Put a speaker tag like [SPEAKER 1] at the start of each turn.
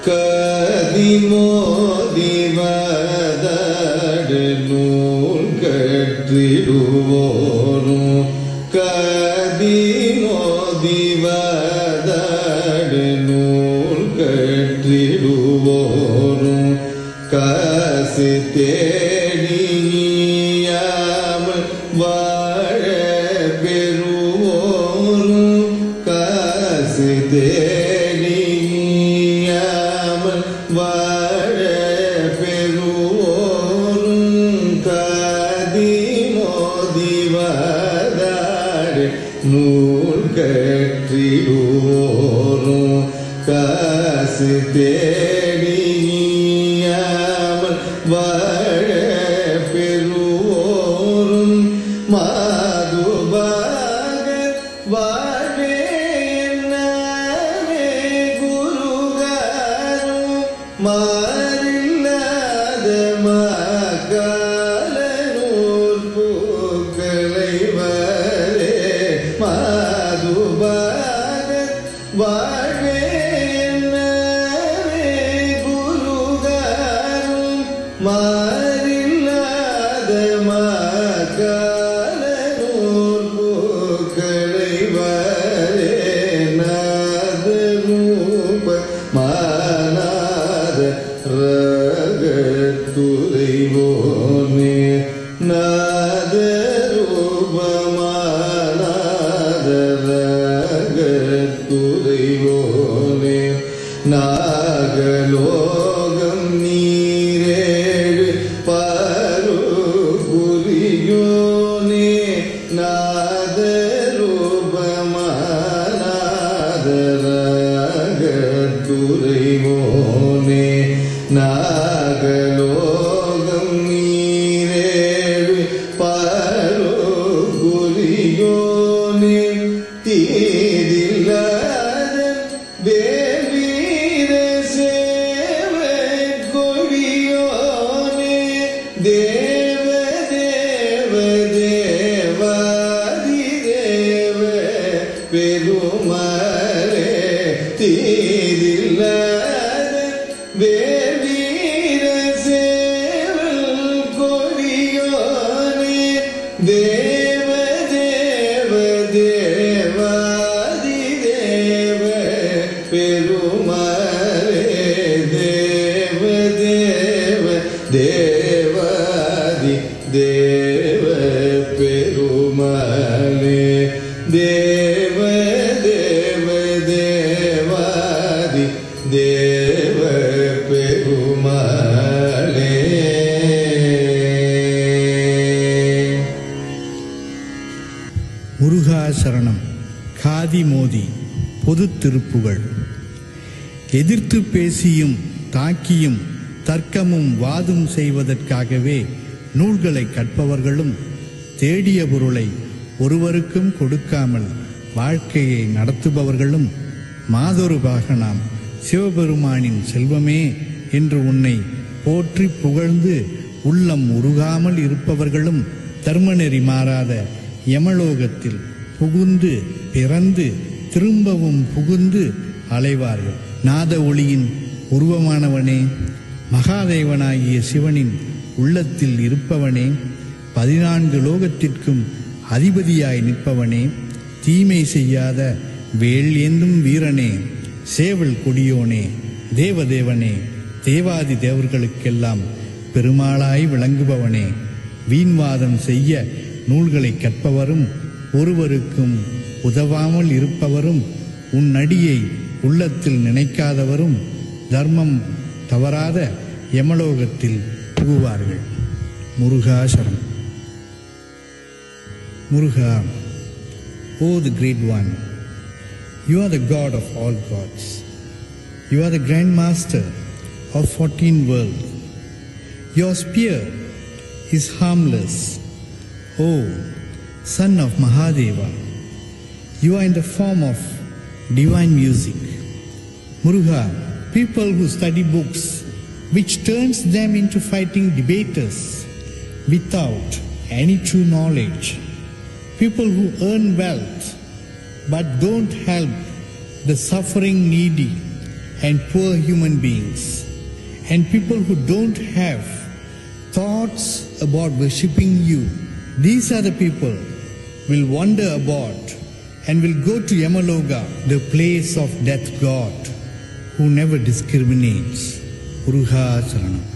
[SPEAKER 1] கதிமோதிவதடு நூல் கற்றிடுவோரும் கதிமோதிவதடு நூல் கற்றிடுவோரும் காசு தேடியாமல் வாழ பெறுவோரும் காசு தேடியாமல் வாழ பெறுவோரும் கதிமோதிவதாடு நூல் கற்றிடுவோரும் காசு தேடியாமல் வாழ பெறுவோரும் மாதுபாக வாழே நானே குருகாரும் மாறில்லாத மகாலனூர் பூக்களை வரே மாதுபாக வாழே நானே குருகாரும் மாறில்லாத மகாலனூர் பூக்களை வரே நாத ரூப மாநாத ரகத்துறைவோனே நாத ரூப மாநாத ரகத்துறைவோனே நாகலோகம் நீரேழு பாரு புரியோனே நாத ரூபமானாத ரகத்துறைவோனே நாகலோகம் நீரேழு பாரு புரியோனே தீதில்லாத தேவீர சேவ கொடியோனே தேவ தேவ தேவாதி தேவ பெருமாளே தீதில்லாத தேவீர சேவ கொடியோனே தேவ தேவ தேவாதி தேவ பெருமாளே தேவ தேவ தேவாதி தேவ பெருமாளே தேவ தேவ தேவாதி தேவ பெருமாளே.
[SPEAKER 2] முருகா சரணம். காதி மோதி பொது திருப்புகழ். எதிர்த்து பேசியும் தாக்கியும் தர்க்கமும் வாதும் செய்வதற்காகவே நூல்களை கற்பவர்களும் தேடிய பொருளை ஒருவருக்கும் கொடுக்காமல் வாழ்க்கையை நடத்துபவர்களும் மாதொரு பாகனாம் சிவபெருமானின் செல்வமே என்று உன்னை போற்றி புகழ்ந்து உள்ளம் உருகாமல் இருப்பவர்களும் தர்மநெறி மாறாத யமலோகத்தில் புகுந்து பிறந்து திரும்பவும் புகுந்து அலைவார்கள். நாத ஒளியின் உருவமானவனே, மகாதேவனாகிய சிவனின் உள்ளத்தில் இருப்பவனே, 14 லோகத்திற்கும் அதிபதியாய் நிற்பவனே, தீமை செய்யாத வேல் ஏந்தும் வீரனே, சேவல் கொடியோனே, தேவதேவனே, தேவாதி தேவர்களுக்கெல்லாம் பெருமாளாய் விளங்குபவனே, வீண்வாதம் செய்ய நூல்களை கற்பவரும் ஒருவருக்கும் உதவாமல் இருப்பவரும் உன் அடியை உள்ளத்தில் நினைக்காதவரும் தர்மம் தவறாத யமலோகத்தில் புகுவார்கள். முருகா சரணம். Muruga, O the Great One, you are the God of all gods. You are the Grand Master of 14 worlds. Your spear is harmless. O Son of Mahadeva, you are in the form of divine music. Muruga, people who study books, which turns them into fighting debaters without any true knowledge. People who earn wealth but don't help the suffering needy and poor human beings, and people who don't have thoughts about worshipping you. These are the people will wander about and will go to Yamaloka, the place of death god, who never discriminates. Muruga Saranam.